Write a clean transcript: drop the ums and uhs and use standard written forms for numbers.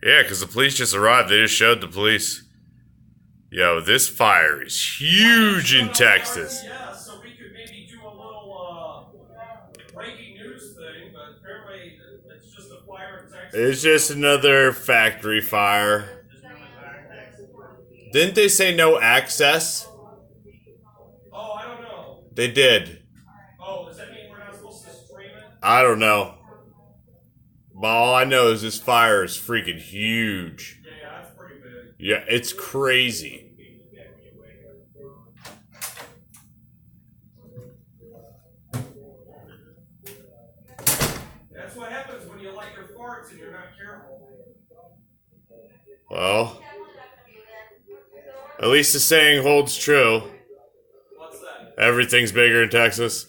Yeah, because the police just arrived. They just showed the police. Yo, this fire is huge in Texas. Yeah, so we could maybe do a little breaking news thing, but apparently it's just a fire in Texas. It's just another factory fire. Didn't they say no access? Oh, I don't know. They did. Oh, does that mean we're not supposed to stream it? I don't know. But all I know is this fire is freaking huge. Yeah, that's pretty big. Yeah, it's crazy. That's what happens when you light your farts and you're not careful. Well, at least the saying holds true. What's that? Everything's bigger in Texas.